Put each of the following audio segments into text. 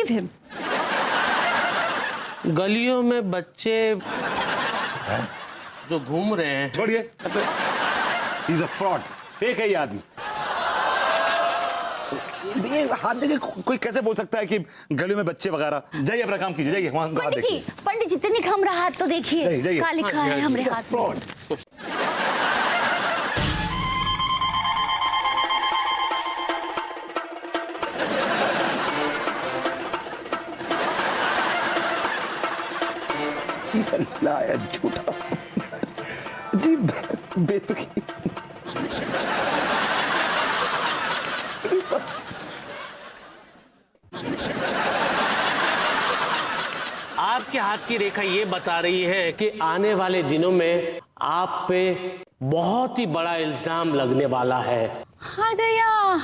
Believe him. गलियों में बच्चे जो घूम रहे हैं। छोड़िए, he is a fraud, fake है ये आदमी। ये हाथ देखे कोई कैसे बोल सकता है कि गलियों में बच्चे वगैरह। जाइए अपना काम कीजिए, जाइए वहां हाथ देखिए। पंडित जी तनिक हमरा हाथ तो देखिए, क्या लिखा है हमरे हाथ में। लाया झूठा जी बेतुकी। आपके हाथ की रेखा ये बता रही है कि आने वाले दिनों में आप पे बहुत ही बड़ा इल्जाम लगने वाला है। हाँ दया,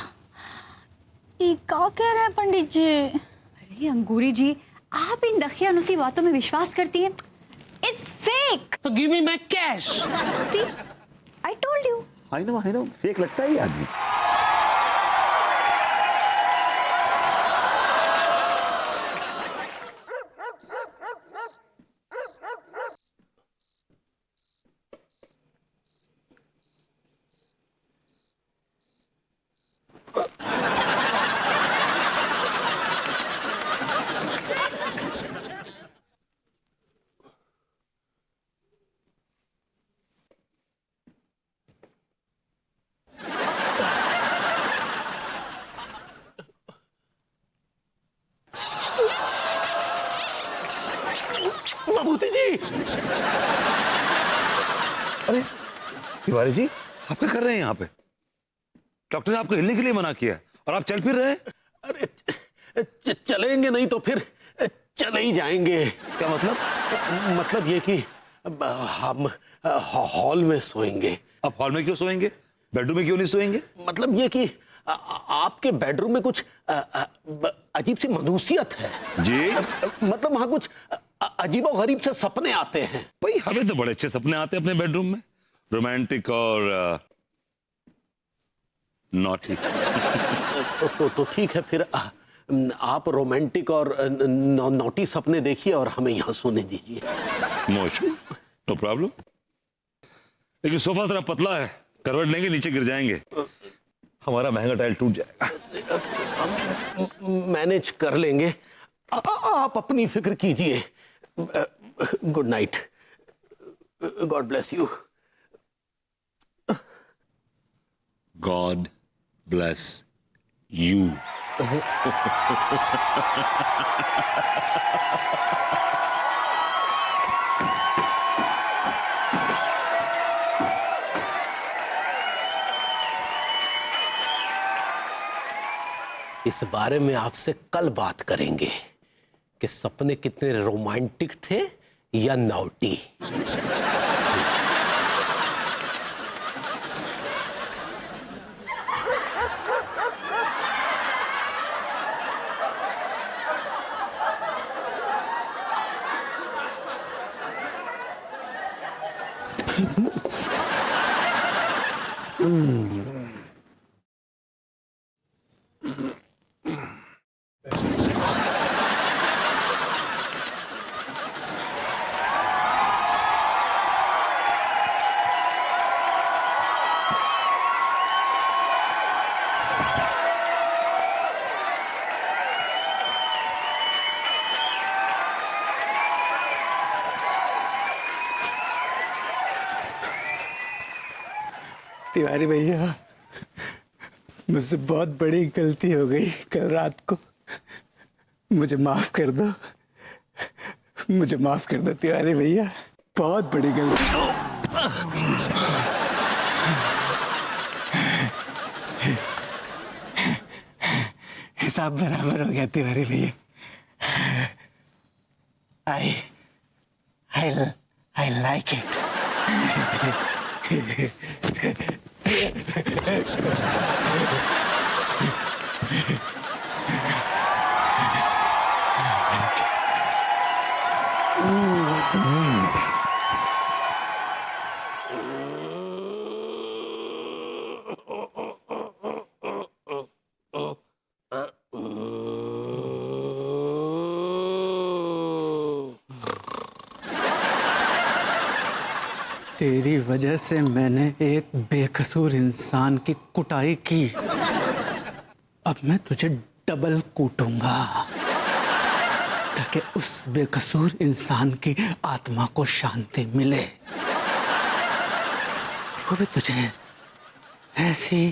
ये क्या कह रहे हैं पंडित जी? अरे अंगूरी जी, आप इन दखियानुसी बातों में विश्वास करती हैं? It's fake. तो give me my cash. See, I told you. I know, fake लगता है ये आदमी। विभूति जी। अरे तिवारी जी, आप क्या कर रहे हैं यहाँ पे? डॉक्टर ने आपको हिलने के लिए मना किया और आप चल फिर रहे हैं। अरे चलेंगे नहीं तो फिर चले ही जाएंगे। क्या मतलब? मतलब ये कि हम हॉल में सोएंगे। आप हॉल में क्यों सोएंगे? बेडरूम में क्यों नहीं सोएंगे? मतलब ये कि आपके बेडरूम में कुछ अजीब सी मनुसियत है जी। मतलब वहां कुछ अजीबो गरीब से सपने आते हैं। भाई हमें तो बड़े अच्छे सपने आते हैं अपने बेडरूम में, रोमांटिक और नॉटी। तो ठीक है फिर आप रोमांटिक और नॉटी सपने देखिए और हमें यहाँ सोने दीजिए। No issue, no problem. लेकिन सोफा जरा पतला है, करवट लेंगे नीचे गिर जाएंगे, हमारा महंगा टाइल टूट जाएगा। मैनेज कर लेंगे, आप अपनी फिक्र कीजिए। Good night, God bless you. God bless you. इस बारे में आपसे कल बात करेंगे कि सपने कितने रोमांटिक थे या नॉटी। तिवारी भैया, मुझसे बहुत बड़ी गलती हो गई कल रात को, मुझे माफ कर दो, मुझे माफ कर दो तिवारी भैया, बहुत बड़ी गलती। हिसाब बराबर हो गया तिवारी भैया। I like it. तेरी वजह से मैंने एक बेकसूर इंसान की कुटाई की। अब मैं तुझे डबल कूटूंगा ताकि उस बेकसूर इंसान की आत्मा को शांति मिले। वो भी तुझे ऐसी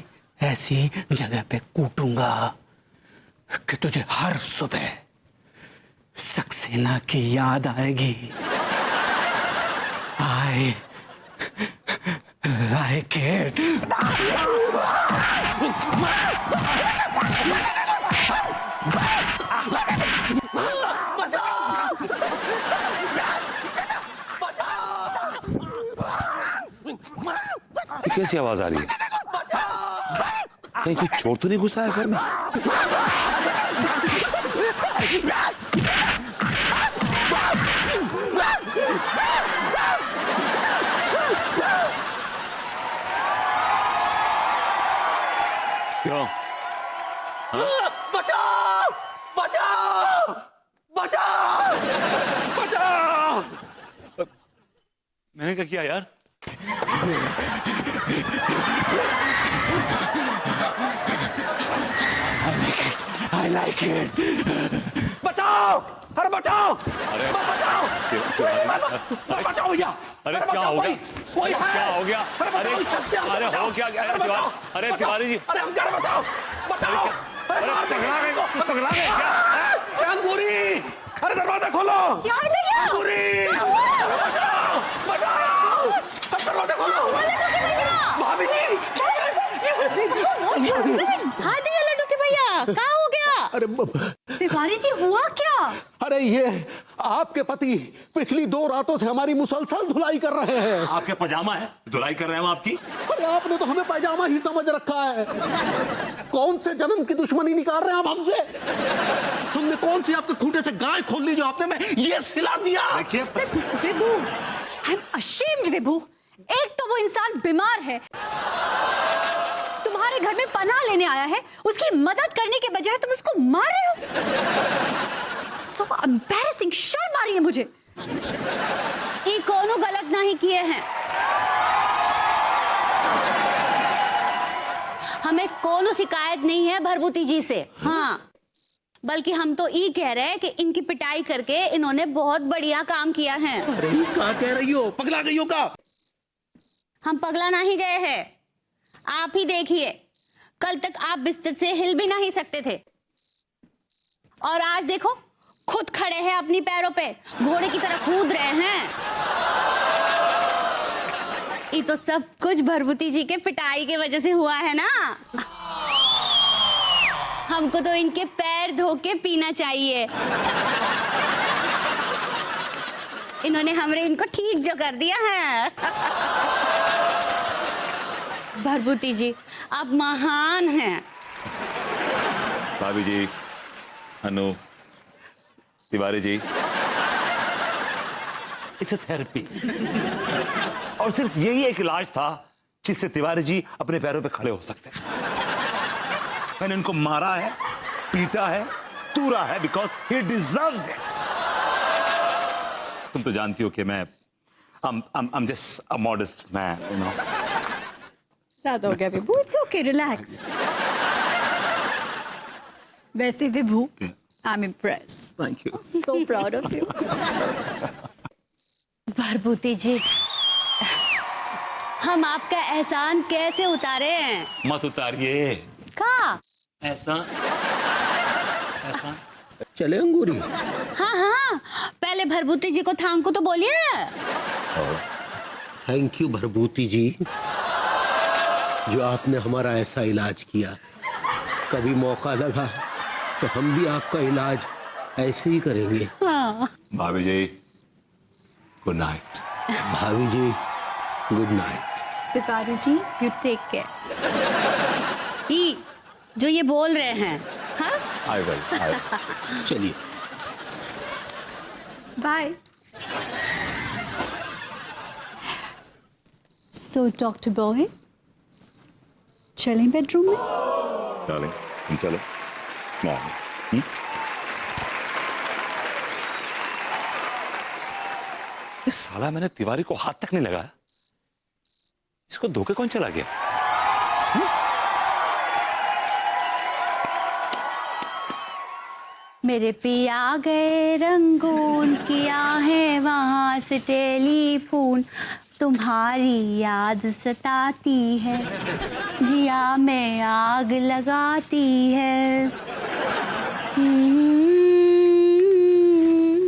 ऐसी जगह पे कूटूंगा कि तुझे हर सुबह सक्सेना की याद आएगी। I like it. कैसी आवाज आ रही है? कहीं कोई चोर तो नहीं घुसा है घर में? क्यों? बचाओ! बचाओ! बचाओ! बचाओ! मैंने क्या किया यार? I like it. बचाओ! अरे बचाओ! अरे बचाओ! बचाओ भैया! अरे क्या हो गया? कोई है? क्या हो गया? अरे हो क्या गया? अरे तिवारी जी! अरे हम कर बचाओ! बचाओ! अरे पगला गए क्या? अंगूरी! अरे दरवाजा खोलो! क्या है भैया? अंगूरी! बचाओ! बचाओ! दरवाजा खोलो! भाभी जी! हाथ दिया लड्डू के भैया, क्या हो गया? अरे तिवारी जी हुआ क्या? अरे ये आपके पति पिछली 2 रातों से हमारी मुसलसल धुलाई कर रहे हैं। आपके पजामा है, धुलाई कर रहे हैं हम आपकी। अरे आपने तो हमें पैजामा ही समझ रखा है। कौन से जन्म की दुश्मनी निकाल रहे हैं आप हमसे? हमने कौन सी आपके खूंटे से गाय खोल ली जो आपने में ये सिला दिया? देखिए विभू, आई एम अशेम्ड विभू। एक तो वो इंसान बीमार है, तुम्हारे घर में पनाह लेने आया है, उसकी मदद करने के बजाय तुम उसको मार रहे हो। सो एम्बैरेसिंग, शर्म आ रही है मुझे। ये कोनो गलत नहीं किए हैं, हमें कोनो शिकायत नहीं है भरभूति जी से। हाँ, बल्कि हम तो ये कह रहे हैं कि इनकी पिटाई करके इन्होंने बहुत बढ़िया काम किया है। अरे क्या कह रही हो? पगला गई हो का? हम पगला नहीं गए हैं, आप ही देखिए, कल तक आप बिस्तर से हिल भी नहीं सकते थे और आज देखो खुद खड़े हैं अपनी पैरों पे, घोड़े की तरह कूद रहे हैं। ये तो सब कुछ भरभूति जी के पिटाई के वजह से हुआ है ना। हमको तो इनके पैर धो के पीना चाहिए। इन्होंने हमरे इनको ठीक जो कर दिया है। भरभूति जी आप महान हैं। भाभी जी, अनु, तिवारी जी, इट्स थेरेपी और सिर्फ यही एक इलाज था जिससे तिवारी जी अपने पैरों पे खड़े हो सकते थे। मैंने इनको मारा है, पीटा है, तूरा है बिकॉज ही डिजर्व्स इट। तुम तो जानती हो कि मैं I'm just a modest man, you know. ज्यादा हो गया विभू, इट्स ओके, रिलैक्स। वैसे Vibhu, I am impressed, Thank you. So proud of you. Bharbhuti ji, हम आपका एहसान कैसे उतारे हैं? मत उतारिए का? ऐसा चले अंगूरी? हाँ हाँ, पहले भरभूति जी को थैंक यू तो बोलिए। थैंक यू भरभूति जी, जो आपने हमारा ऐसा इलाज किया। कभी मौका लगा तो हम भी आपका इलाज ऐसे ही करेंगे। हाँ। भाभी जी, गुड नाइट। भाभी ji, good night. Tiwari ji, you take care. ये जो ये बोल रहे हैं, हाँ? I will. चलिए। बाय। सो डॉक्टर बॉय, चलें बेडरूम में? डार्लिंग, तुम चलो। मॉम। इस साला मैंने तिवारी को हाथ तक नहीं लगाया, इसको धोखे कौन चला गया? मेरे पिया गए रंगून, किया है वहां से टेलीफोन, तुम्हारी याद सताती है, जिया में आग लगाती है।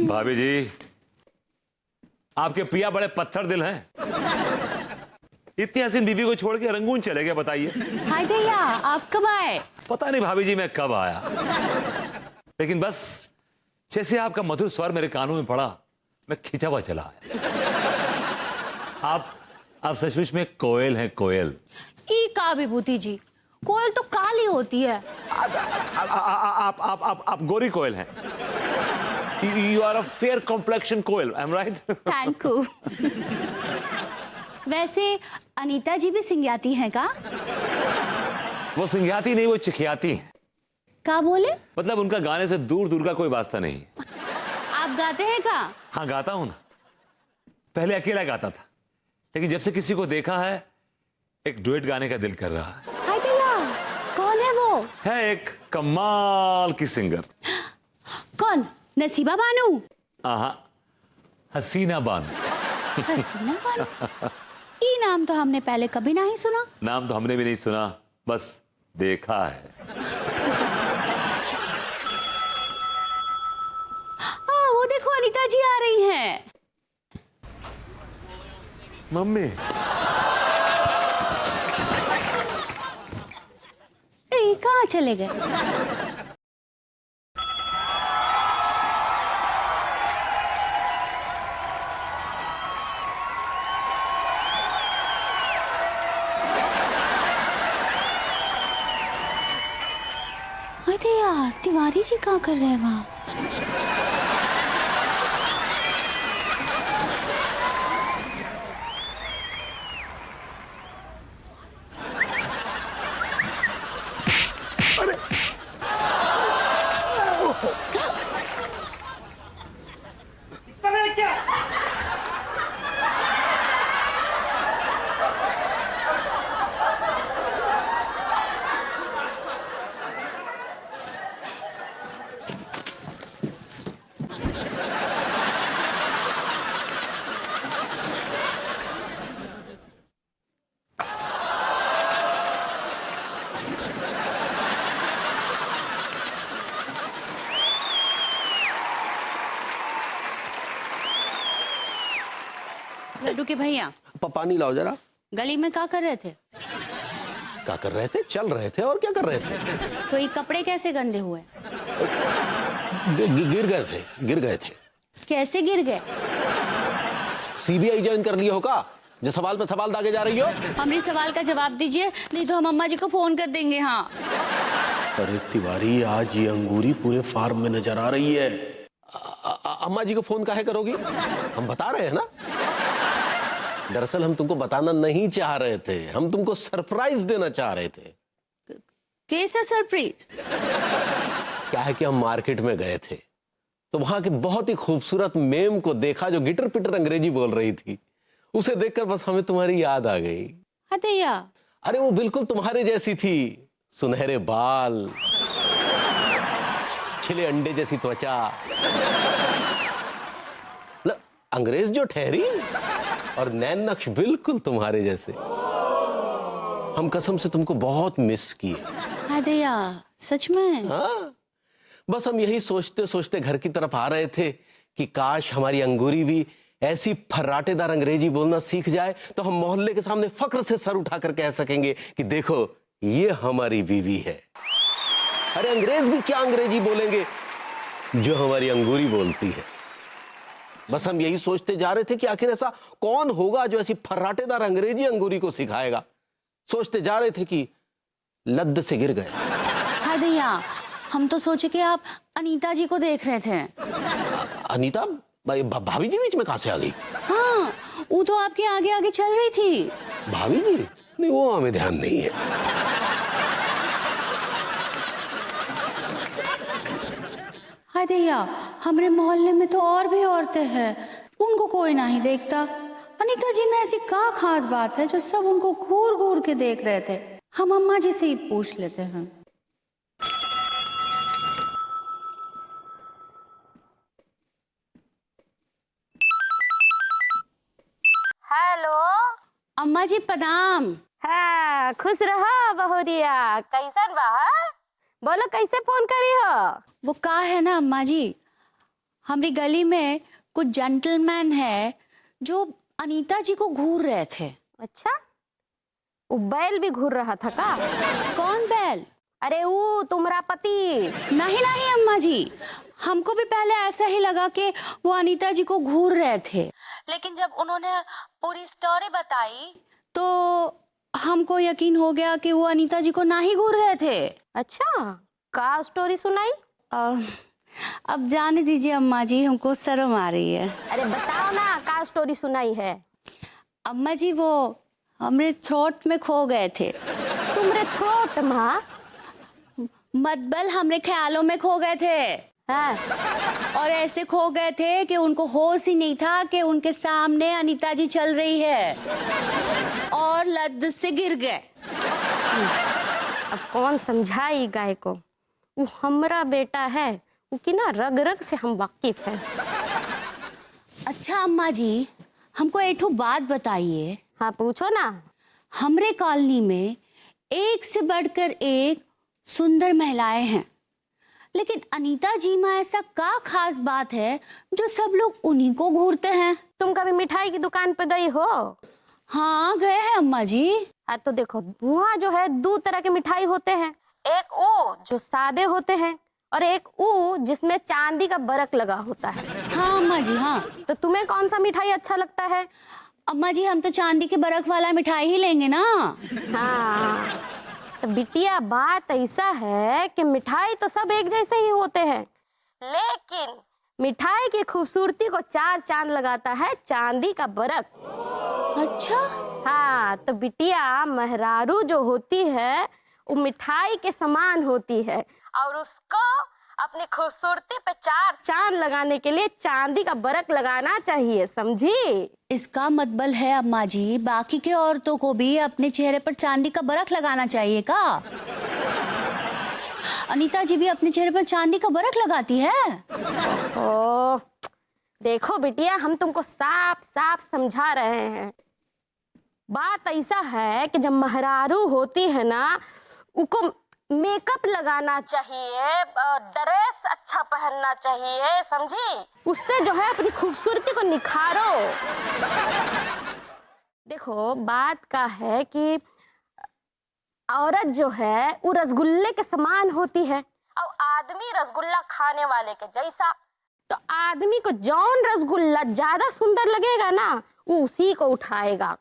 भाभी जी, आपके पिया बड़े पत्थर दिल हैं। इतनी हसीन बीवी को छोड़ के रंगून चले गए, बताइए। हाय भैया, आप कब आए? पता नहीं भाभी जी मैं कब आया, लेकिन बस जैसे आपका मधुर स्वर मेरे कानों में पड़ा, मैं खिंचा हुआ चला आया। आप सचमुच में कोयल हैं, कोयल। ई का विभूति जी, कोयल तो काली होती है। आप गोरी कोयल हैं। You are a fair complexion Koyal, am I right? Thank you. वैसे अनीता जी भी सिंगियाती हैं का? वो सिंगियाती नहीं, वो चिखियाती हैं। का बोले? मतलब उनका गाने से दूर दूर का कोई वास्ता नहीं। आप गाते हैं का? हाँ गाता हूं ना। पहले अकेला गाता था, लेकिन जब से किसी को देखा है, एक डुएट गाने का दिल कर रहा है। हाय भैया, कौन है वो? है एक कमाल की सिंगर। कौन? नसीबा बानू? हसीना बानू। हसीना बानू? ये नाम तो हमने पहले कभी नहीं सुना। नाम तो हमने भी नहीं सुना, बस देखा है। वो देखो अनीता जी आ रही हैं। मम्मी। कहाँ चले गए? अरे यार, तिवारी जी क्या कर रहे हैं वहाँ? लड्डू के भैया, पानी लाओ जरा। गली में क्या कर रहे थे? क्या कर रहे थे? चल रहे थे, और क्या कर रहे थे? तो ये कपड़े कैसे गंदे हुए? गिर गए थे। कैसे गिर गए? सीबीआई ज्वाइन कर लिया होगा, जो सवाल पे सवाल दागे जा रही हो। हमारी सवाल का जवाब दीजिए, नहीं तो हम अम्मा जी को फोन कर देंगे। हाँ। अरे तिवारी, आज ये अंगूरी पूरे फार्म में नजर आ रही है। अम्मा जी को फोन काहे करोगी? हम बता रहे हैं ना। दरअसल हम तुमको बताना नहीं चाह रहे थे, हम तुमको सरप्राइज देना चाह रहे थे। कैसा सरप्राइज? क्या है कि हम मार्केट में गए थे, तो वहां के बहुत ही खूबसूरत मेम को देखा, जो गिटर पिटर अंग्रेजी बोल रही थी। उसे देखकर बस हमें तुम्हारी याद आ गई। हतैया। अरे वो बिल्कुल तुम्हारे जैसी थी, सुनहरे बाल, छिले अंडे जैसी त्वचा, अंग्रेज जो ठहरी, और नैन नक्श बिल्कुल तुम्हारे जैसे। हम कसम से तुमको बहुत मिस किए। हतैया, सच में? हाँ, बस हम यही सोचते सोचते घर की तरफ आ रहे थे कि काश हमारी अंगूरी भी ऐसी फर्राटेदार अंग्रेजी बोलना सीख जाए, तो हम मोहल्ले के सामने फक्र से सर उठाकर कह सकेंगे कि देखो ये हमारी बीवी है। अरे अंग्रेज भी क्या अंग्रेजी बोलेंगे जो हमारी अंगूरी बोलती है। बस हम यही सोचते जा रहे थे कि आखिर ऐसा कौन होगा जो ऐसी फर्राटेदार अंग्रेजी अंगूरी को सिखाएगा। सोचते जा रहे थे कि लद्द से गिर गए। हतैया, हम तो सोचे कि आप अनीता जी को देख रहे थे। अनीता भाभी जी बीच में कहां से आ गई? हाँ, वो तो आपके आगे आगे चल रही थी। भाभी जी? नहीं, वो हमें ध्यान नहीं है। हतैया, हमारे मोहल्ले में तो और भी औरतें हैं, उनको कोई नहीं देखता। अनीता जी में ऐसी क्या खास बात है जो सब उनको घूर घूर के देख रहे थे? हम अम्मा जी से ही पूछ लेते हैं। हेलो। अम्मा जी प्रणाम। हाँ, खुश रहो बहुरिया। कैसन बा? बोलो कैसे फोन करी हो? वो का है ना अम्मा जी, हमारी गली में कुछ जेंटलमैन है जो अनीता जी को घूर रहे थे। अच्छा, वो बैल भी घूर रहा था का? कौन बैल? अरे वो तुम्हारा पति। नहीं नहीं अम्मा जी, हमको भी पहले ऐसा ही लगा कि वो अनीता जी को घूर रहे थे, लेकिन जब उन्होंने पूरी स्टोरी बताई तो हमको यकीन हो गया कि वो अनीता जी को ना ही घूर रहे थे। अच्छा, का स्टोरी सुनाई? अब जाने दीजिए अम्मा जी, हमको शर्म आ रही है। अरे बताओ ना, का स्टोरी सुनाई है? अम्मा जी वो हमरे थ्रोट में खो गए थे। तुम्हारे थ्रोट माँ? मतबल हमरे ख्यालों में खो गए थे। हाँ। और ऐसे खो गए थे कि उनको होश ही नहीं था कि उनके सामने अनीता जी चल रही है और लद से गिर गए। अब कौन समझाई गाय को? वो हमारा बेटा है, उसकी ना रग रग से हम वाकिफ हैं। अच्छा अम्मा जी, हमको एक बात बताइए। हाँ पूछो ना। हमरे कॉलोनी में एक से बढ़कर एक सुंदर महिलाएं हैं, लेकिन अनीता जी में ऐसा क्या खास बात है जो सब लोग उन्हीं को घूरते हैं? तुम कभी मिठाई की दुकान पे गई हो? हाँ गए हैं अम्मा जी। हाँ तो देखो, वहाँ जो है दो तरह के मिठाई होते हैं। एक वो जो सादे होते हैं और एक वो जिसमें चांदी का बरक लगा होता है। हाँ अम्मा जी हाँ। तो तुम्हें कौन सा मिठाई अच्छा लगता है? अम्मा जी हम तो चांदी के बरक वाला मिठाई ही लेंगे ना। हाँ तो बिटिया, बात ऐसा है कि मिठाई तो सब एक जैसे ही होते हैं, लेकिन मिठाई की खूबसूरती को चार चांद लगाता है चांदी का बरक। अच्छा। हाँ तो बिटिया, मेहरारू जो होती है वो मिठाई के समान होती है और उसको अपनी खूबसूरती पे चार चांद लगाने के लिए चांदी का बरक लगाना चाहिए, समझी? इसका मतलब है अम्मा जी, बाकी के औरतों को भी अपने चेहरे पर चांदी का बरक लगाना चाहिए का? अनीता जी भी अपने चेहरे पर चांदी का बरक लगाती है? ओ देखो बिटिया, हम तुमको साफ साफ समझा रहे हैं। बात ऐसा है कि जब मेहरारू होती है ना, उनको मेकअप लगाना चाहिए, ड्रेस अच्छा पहनना चाहिए, समझी? उससे जो है अपनी खूबसूरती को निखारो। देखो बात का है कि औरत जो है वो रसगुल्ले के समान होती है और आदमी रसगुल्ला खाने वाले के जैसा। तो आदमी को जौन रसगुल्ला ज्यादा सुंदर लगेगा ना, वो उसी को उठाएगा।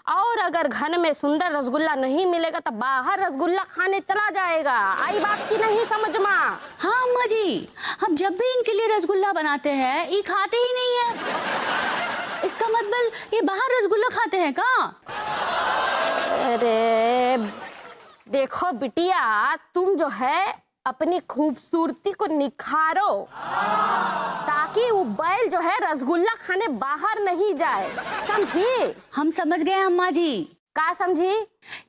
और अगर घर में सुंदर रसगुल्ला नहीं मिलेगा तो बाहर रसगुल्ला खाने चला जाएगा। आई बात की नहीं समझ में? हाँ अम्मा जी, हम जब भी इनके लिए रसगुल्ला बनाते हैं ये खाते ही नहीं है। इसका मतलब ये बाहर रसगुल्ला खाते हैं का? अरे देखो बिटिया, तुम जो है अपनी खूबसूरती को निखारो ताकि वो बैल जो है रसगुल्ला खाने बाहर नहीं जाए, समझी? हम समझ गए अम्मा जी। का समझी?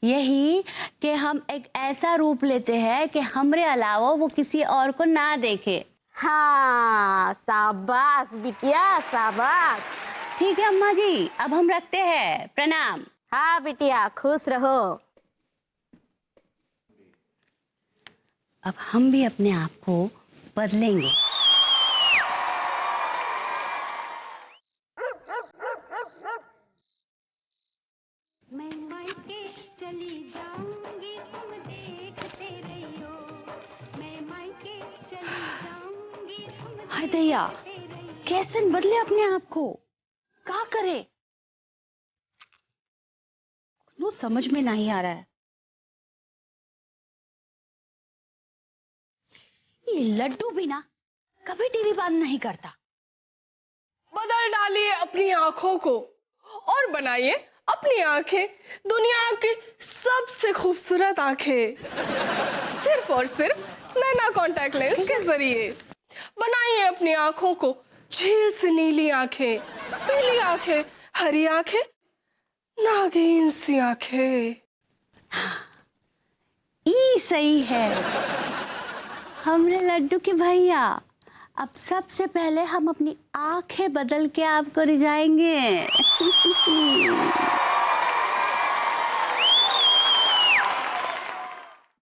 यही कि हम एक ऐसा रूप लेते हैं कि हमरे अलावा वो किसी और को ना देखे। हाँ शाबाश बिटिया, शाबाश। ठीक है अम्मा जी, अब हम रखते हैं, प्रणाम। हाँ बिटिया, खुश रहो। अब हम भी अपने आप को बदलेंगे। मैं मायके चली जाऊंगी, तुम देखते रहियो। मैं मायके चली जाऊंगी, तुम हाय दैया, देखते रहियो। कैसे बदले अपने आप को? क्या करे? वो समझ में नहीं आ रहा है। ये लड्डू भी ना कभी टीवी बंद नहीं करता। बदल डालिए अपनी आंखों को और बनाइए अपनी आंखें दुनिया की सबसे खूबसूरत आंखें, सिर्फ और सिर्फ नैना कॉन्टैक्ट लेंस के जरिए। बनाइए अपनी आंखों को झील से नीली आंखें, पीली आंखें, हरी आंखें, नागिन सी आंखें। ई सही है हमरे लड्डू के भैया। अब सबसे पहले हम अपनी आंखें बदल के आपको रिझाएंगे।